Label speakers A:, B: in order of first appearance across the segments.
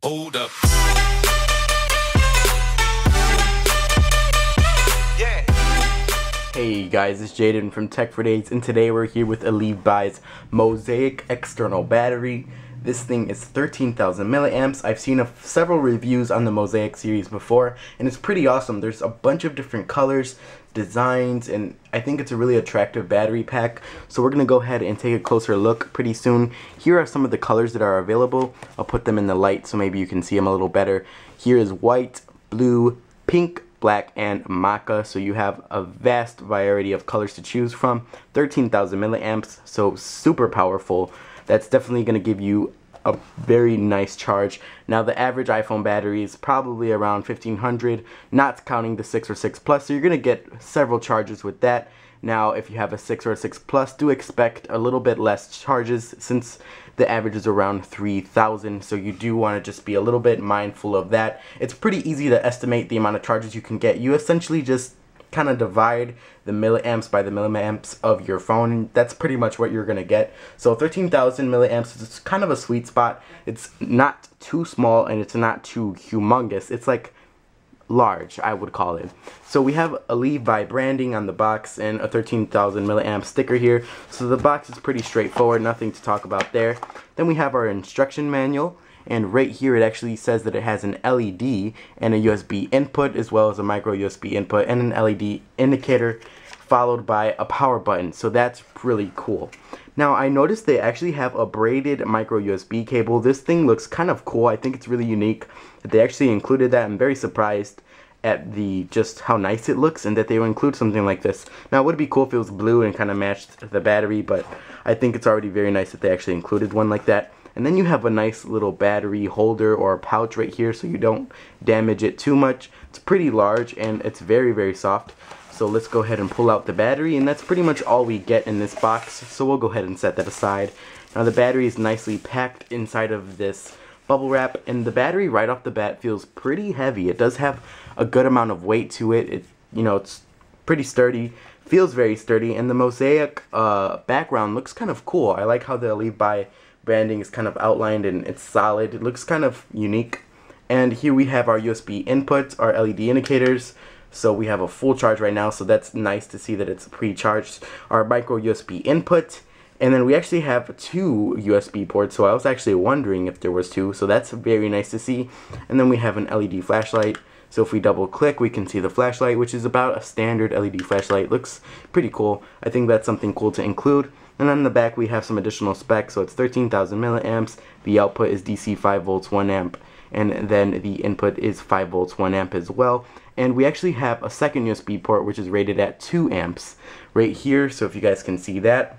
A: Hold up.
B: Hey guys, it's Jaden from Tech for Days, and today we're here with EliveBuy's Mosaic external battery. This thing is 13,000 milliamps. I've seen several reviews on the Mosaic series before, and it's pretty awesome. There's a bunch of different colors, designs, and I think it's a really attractive battery pack. So we're gonna go ahead and take a closer look pretty soon. Here are some of the colors that are available. I'll put them in the light so maybe you can see them a little better. Here is white, blue, pink, black, and maca. So you have a vast variety of colors to choose from. 13,000 milliamps, so super powerful. That's definitely going to give you a very nice charge. Now the average iPhone battery is probably around 1500, not counting the 6 or 6 Plus, so you're going to get several charges with that. Now if you have a 6 or a 6 Plus, do expect a little bit less charges since the average is around 3,000, so you do want to just be a little bit mindful of that. It's pretty easy to estimate the amount of charges you can get. You essentially just kind of divide the milliamps by the milliamps of your phone. That's pretty much what you're going to get. So 13,000 milliamps is kind of a sweet spot. It's not too small and it's not too humongous. It's like large, I would call it. So we have EliveBuy branding on the box and a 13,000 milliamp sticker here. So the box is pretty straightforward, nothing to talk about there. Then we have our instruction manual, and right here it actually says that it has an LED and a USB input as well as a micro USB input and an LED indicator followed by a power button. So that's really cool. Now I noticed they actually have a braided micro USB cable. This thing looks kind of cool. I think it's really unique that they actually included that. I'm very surprised at just how nice it looks and that they would include something like this. Now it would be cool if it was blue and kind of matched the battery, but I think it's already very nice that they actually included one like that. And then you have a nice little battery holder or pouch right here so you don't damage it too much. It's pretty large and it's very, very soft. So let's go ahead and pull out the battery, and that's pretty much all we get in this box. So we'll go ahead and set that aside. Now the battery is nicely packed inside of this bubble wrap, and the battery right off the bat feels pretty heavy. It does have a good amount of weight to it. It's pretty sturdy, feels very sturdy, and the Mosaic background looks kind of cool. I like how the EliveBuy branding is kind of outlined and it's solid. It looks kind of unique. And here we have our USB inputs, our LED indicators. So we have a full charge right now, so that's nice to see that it's pre-charged. Our micro USB input, and then we actually have 2 USB ports, so I was actually wondering if there was 2, so that's very nice to see. And then we have an LED flashlight, so if we double click we can see the flashlight, which is about a standard LED flashlight. Looks pretty cool. I think that's something cool to include. And on the back we have some additional specs, so it's 13,000 milliamps, the output is DC 5 volts 1 amp, and then the input is 5 volts 1 amp as well. And we actually have a second USB port which is rated at 2 amps right here, so if you guys can see that,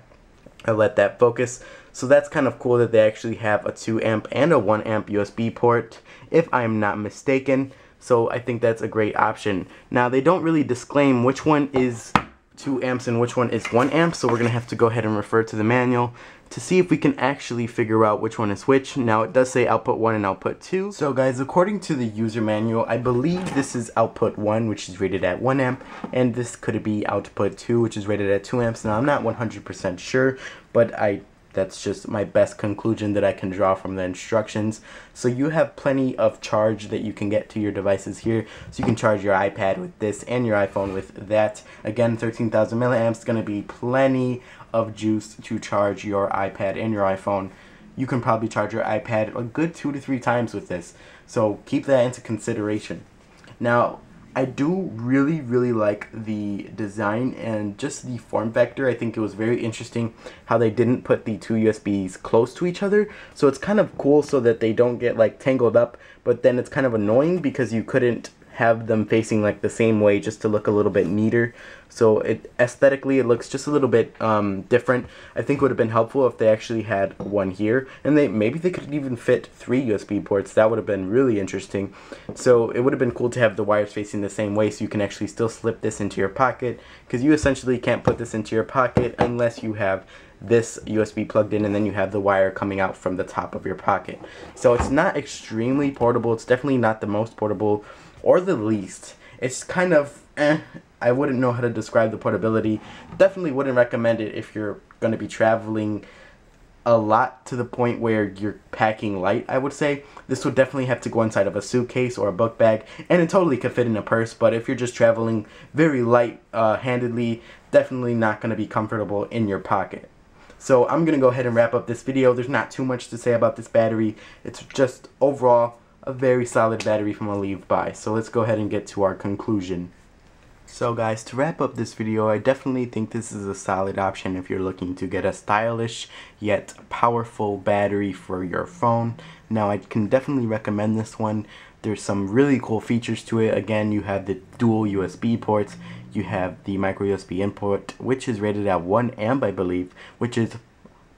B: I'll let that focus. So that's kind of cool that they actually have a 2 amp and a 1 amp USB port, if I'm not mistaken. So I think that's a great option. Now they don't really disclaim which one is 2 amps and which one is 1 amp, so we're gonna have to go ahead and refer to the manual to see if we can actually figure out which one is which. Now it does say output 1 and output 2. So guys, according to the user manual, I believe this is output 1, which is rated at 1 amp, and this could be output 2, which is rated at 2 amps. Now I'm not 100% sure, but that's just my best conclusion that I can draw from the instructions. So you have plenty of charge that you can get to your devices here. So you can charge your iPad with this and your iPhone with that. Again, 13,000 milliamps is going to be plenty of juice to charge your iPad and your iPhone. You can probably charge your iPad a good 2 to 3 times with this. So keep that into consideration. Now, I do really like the design and just the form factor. I think it was very interesting how they didn't put the 2 USBs close to each other. So it's kind of cool so that they don't get like tangled up, but then it's kind of annoying because you couldn't have them facing like the same way just to look a little bit neater. So aesthetically it looks just a little bit different. I think it would have been helpful if they actually had one here, and maybe they could even fit 3 USB ports. That would have been really interesting. So it would have been cool to have the wires facing the same way so you can actually still slip this into your pocket, because you essentially can't put this into your pocket unless you have this USB plugged in and then you have the wire coming out from the top of your pocket. So it's not extremely portable. It's definitely not the most portable or the least. It's kind of I wouldn't know how to describe the portability. Definitely wouldn't recommend it if you're going to be traveling a lot to the point where you're packing light, I would say. This would definitely have to go inside of a suitcase or a book bag, and it totally could fit in a purse, but if you're just traveling very light handedly, definitely not going to be comfortable in your pocket. So I'm going to go ahead and wrap up this video. There's not too much to say about this battery. It's just overall a very solid battery from EliveBuy. So let's go ahead and get to our conclusion. So guys, to wrap up this video, I definitely think this is a solid option if you're looking to get a stylish yet powerful battery for your phone. Now I can definitely recommend this one. There's some really cool features to it. Again, you have the dual USB ports, you have the micro USB input, which is rated at 1 amp I believe, which is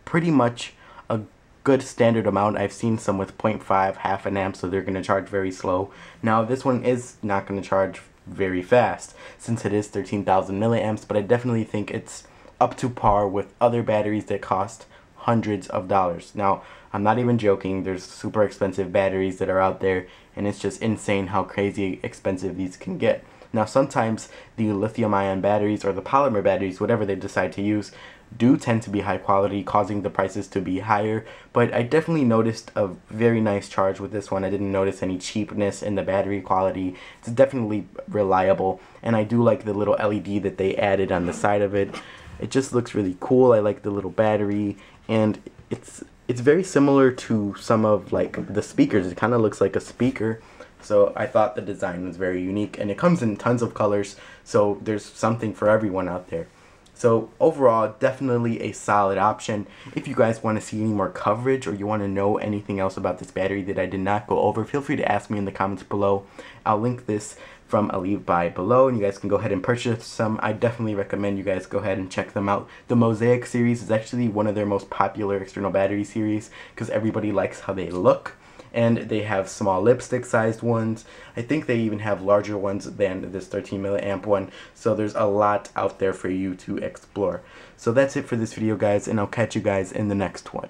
B: pretty much a good standard amount. I've seen some with 0.5, half an amp, so they're going to charge very slow. Now this one is not going to charge very fast since it is 13,000 milliamps, but I definitely think it's up to par with other batteries that cost hundreds of dollars. Now I'm not even joking, there's super expensive batteries that are out there, and it's just insane how crazy expensive these can get. Now sometimes the lithium-ion batteries or the polymer batteries, whatever they decide to use, do tend to be high quality, causing the prices to be higher, but I definitely noticed a very nice charge with this one. I didn't notice any cheapness in the battery quality. It's definitely reliable, and I do like the little LED that they added on the side of it. It just looks really cool. I like the little battery, and it's very similar to some of like the speakers. It kind of looks like a speaker. So I thought the design was very unique, and it comes in tons of colors, so there's something for everyone out there. So overall, definitely a solid option. If you guys want to see any more coverage or you want to know anything else about this battery that I did not go over, feel free to ask me in the comments below. I'll link this from EliveBuy below, and you guys can go ahead and purchase some. I definitely recommend you guys go ahead and check them out. The Mosaic series is actually one of their most popular external battery series because everybody likes how they look. And they have small lipstick sized ones. I think they even have larger ones than this 13 milliamp one. So there's a lot out there for you to explore. So that's it for this video guys, and I'll catch you guys in the next one.